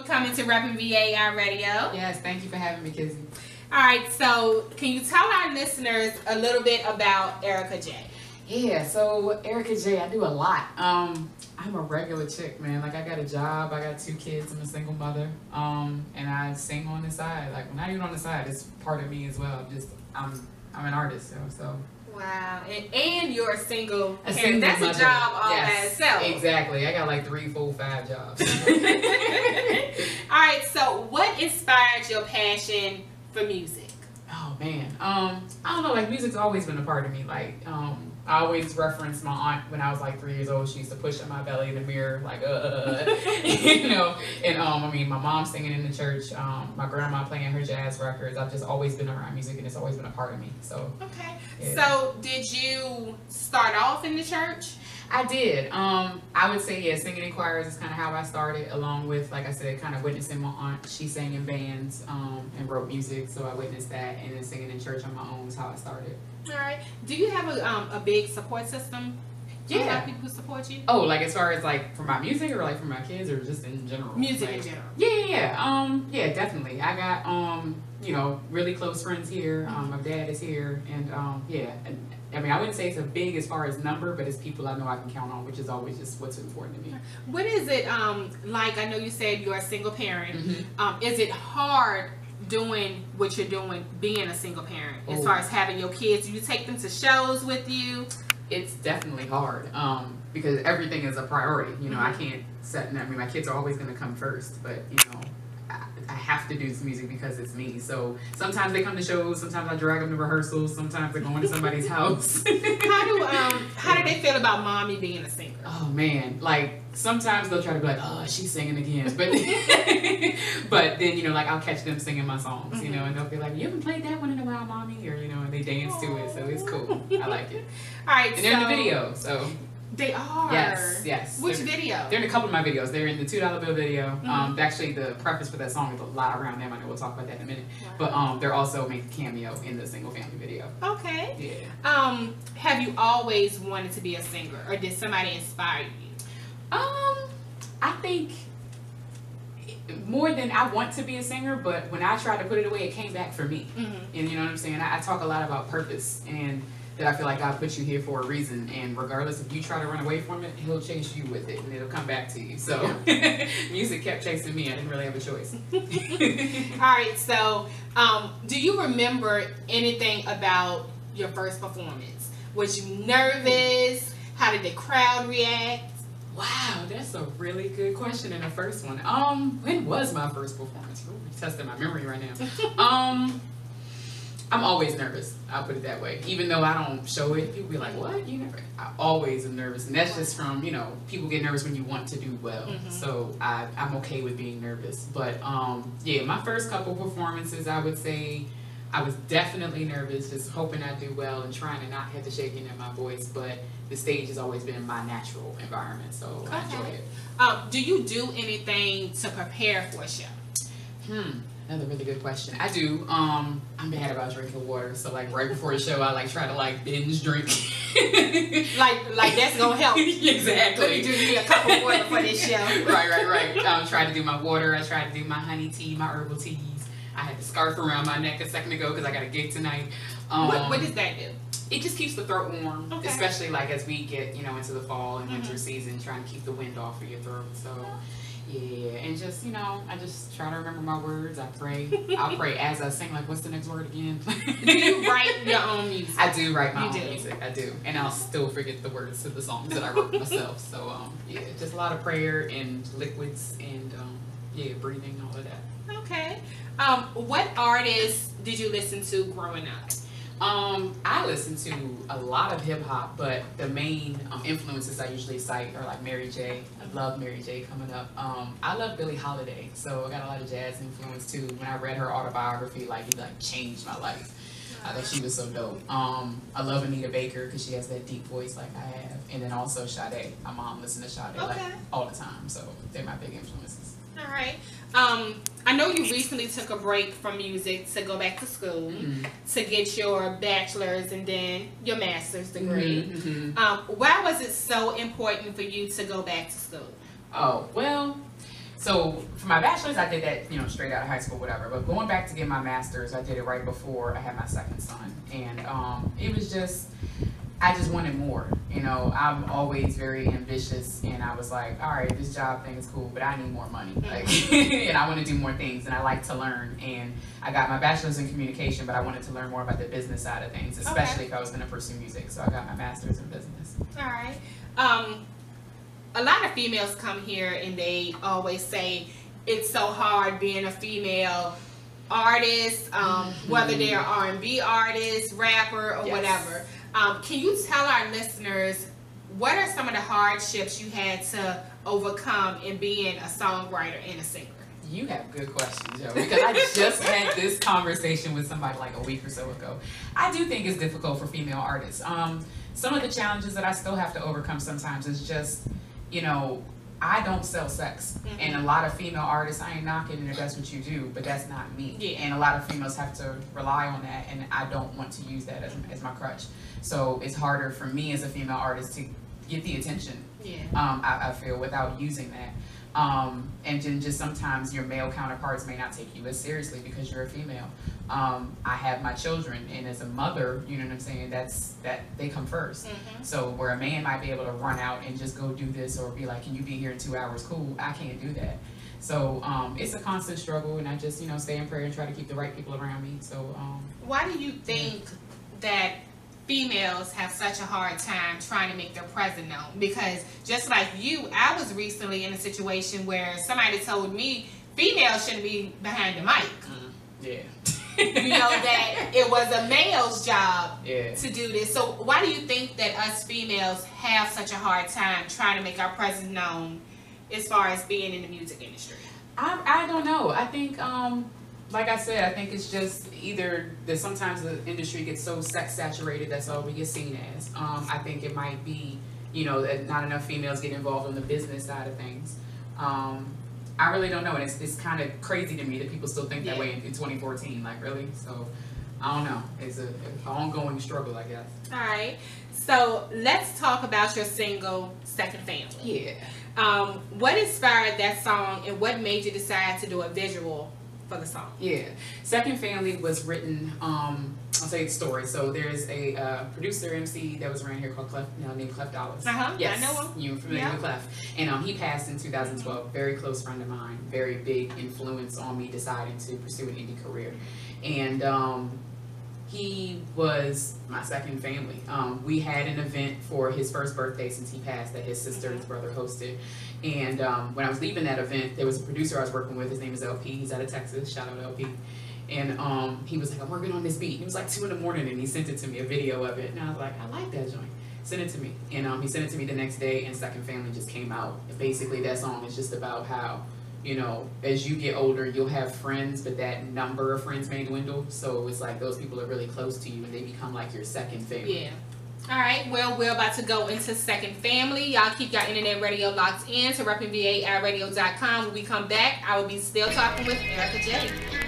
For coming to REPNVA iRadio. Yes, thank you for having me, Kizzi. Alright, so can you tell our listeners a little bit about Erikka J? Yeah, so Erikka J, I do a lot. I'm a regular chick, man. Like, I got a job, I got 2 kids, I'm a single mother, and I sing on the side. Like, not even on the side, it's part of me as well. I'm an artist, so. Wow, and you're a single parent. Single That's mother. A job all by Yes, itself. Exactly. I got like 3, 4, 5 jobs. Alright, so what inspired your passion for music? Oh man, I don't know, like music's always been a part of me. Like, I always reference my aunt when I was like 3 years old. She used to push up my belly in the mirror, like, you know. And I mean, my mom singing in the church, my grandma playing her jazz records. I've just always been around music, and it's always been a part of me. So. Okay. Yeah. So, did you start off in the church? I did. I would say, yeah, singing in choirs is kind of how I started, along with, like I said, kind of witnessing my aunt. She sang in bands and wrote music, so I witnessed that, and then singing in church on my own is how I started. All right. Do you have a big support system? Yeah. A lot of people who support you? Oh, like as far as like for my music, or like for my kids, or just in general? Music like, in general. Yeah, definitely. I got you know, really close friends here. My dad is here, and yeah. And, I mean, I wouldn't say it's a big as far as number, but it's people I know I can count on, which is always just what's important to me. What is it like? I know you said you're a single parent. Is it hard doing what you're doing, being a single parent, as far as having your kids? Do you take them to shows with you? It's definitely hard because everything is a priority. You know, I can't set. I mean, my kids are always going to come first, but you know, I have to do this music because it's me. So sometimes they come to shows, sometimes I drag them to rehearsals, sometimes they're going to somebody's house. How do they feel about mommy being a singer? Oh man, like sometimes they'll try to be like, oh, she's singing again, but but then you know, like I'll catch them singing my songs, you know, and they'll be like, you haven't played that one in a while, mommy, or you know, and they dance to it, so it's cool. I like it. All right, and they're in the video, so. They are? Yes. Which video? They're in a couple of my videos. They're in the $2 bill video. Actually, the preface for that song is a lot around them. I know we'll talk about that in a minute. Wow. But they're also making a cameo in the single family video. Okay. Yeah. Have you always wanted to be a singer, or did somebody inspire you? I think more than I want to be a singer, but when I tried to put it away, it came back for me. And you know what I'm saying? I talk a lot about purpose, and that I feel like God put you here for a reason, and regardless if you try to run away from it, he'll chase you with it, and it'll come back to you. So music kept chasing me. I didn't really have a choice. Alright, so do you remember anything about your first performance? Was you nervous? How did the crowd react? Wow, that's a really good question in the first one. When was my first performance? Ooh, I'm testing my memory right now. I'm always nervous. I'll put it that way. Even though I don't show it, people be like, what? You never? I always am nervous. And that's just from, you know, people get nervous when you want to do well. So I'm okay with being nervous. But yeah, my first couple performances, I would say I was definitely nervous, just hoping I do well and trying to not have the shaking in my voice. But the stage has always been my natural environment, so I enjoy it. Do you do anything to prepare for a show? Another really good question. I do. I'm bad about drinking water, so like right before the show, I like try to like binge drink. like that's gonna help. Exactly. Let me do me a cup of water for this show. Right. Try to do my water. I try to do my honey tea, my herbal teas. I had the scarf around my neck a second ago because I got a gig tonight. What does that do? It just keeps the throat warm, especially like as we get, you know, into the fall and winter season, trying to keep the wind off of your throat. So. Yeah, and just, you know, I just try to remember my words. I pray. I'll pray as I sing, like, what's the next word again? Do you write your own music? I do write my own music. I do. And I'll still forget the words to the songs that I wrote myself. So, yeah, just a lot of prayer and liquids and, yeah, breathing, all of that. Okay. What artists did you listen to growing up? I listen to a lot of hip hop, but the main influences I usually cite are like Mary J. I love Mary J. coming up. I love Billie Holiday, so I got a lot of jazz influence too. When I read her autobiography, like it like changed my life. I thought she was so dope. I love Anita Baker because she has that deep voice like I have, and then also Sade. My mom listens to Sade like all the time, so they're my big influences. All right. I know you recently took a break from music to go back to school to get your bachelor's and then your master's degree. Why was it so important for you to go back to school? Oh, well, So for my bachelor's, I did that, you know, straight out of high school, whatever. But going back to get my master's, I did it right before I had my second son. And it was just, I just wanted more. You know, I'm always very ambitious, and I was like, all right, this job thing is cool, but I need more money. Like, and I want to do more things, and I like to learn. And I got my bachelor's in communication, but I wanted to learn more about the business side of things, especially if I was going to pursue music. So I got my master's in business. All right. A lot of females come here and they always say it's so hard being a female artist, whether they're R&B artist, rapper, or whatever. Can you tell our listeners what are some of the hardships you had to overcome in being a songwriter and a singer? You have good questions, Joe, because I just had this conversation with somebody like a week or so ago. I do think it's difficult for female artists. Some of the challenges that I still have to overcome sometimes is just, you know, I don't sell sex. And a lot of female artists, I ain't knocking it if that's what you do, but that's not me. And a lot of females have to rely on that, and I don't want to use that as my crutch. So it's harder for me as a female artist to get the attention, I feel, without using that. And then just sometimes your male counterparts may not take you as seriously because you're a female. I have my children, and as a mother, you know what I'm saying, that they come first. So where a man might be able to run out and just go do this, or be like, can you be here in 2 hours? Cool, I can't do that. So it's a constant struggle, and I just, you know, stay in prayer and try to keep the right people around me. So why do you think that females have such a hard time trying to make their presence known? Because just like you, I was recently in a situation where somebody told me females shouldn't be behind the mic. You know, that it was a male's job to do this. So why do you think that us females have such a hard time trying to make our presence known as far as being in the music industry? I don't know. I think like I said, I think it's just either that sometimes the industry gets so sex saturated, that's all we get seen as. I think it might be, you know, that not enough females get involved on the business side of things. I really don't know, and it's kind of crazy to me that people still think that way in 2014. Like, really? So I don't know. It's an ongoing struggle, I guess. All right. So let's talk about your single, Second Family. What inspired that song, and what made you decide to do a visual for the song? Second Family was written, I'll tell you the story. So there's a producer, MC, that was around here called Clef, named Clef Dollars. Yes, I know him. You're familiar with Clef. And he passed in 2012. Very close friend of mine. Very big influence on me deciding to pursue an indie career. And he was my second family. We had an event for his first birthday since he passed that his sister and his brother hosted. And when I was leaving that event, there was a producer I was working with. His name is LP. He's out of Texas. Shout out LP. And he was like, I'm working on this beat. It was like 2 in the morning, and he sent it to me, a video of it. And I was like, I like that joint. Send it to me. And he sent it to me the next day, and Second Family just came out. And basically, that song is just about how, you know, as you get older, you'll have friends, but that number of friends may dwindle. So it's like those people are really close to you, and they become like your second family. All right, well, we're about to go into Second Family. Y'all keep your internet radio locked in to REPNVA iRadio.com. When we come back, I will be still talking with Erikka J.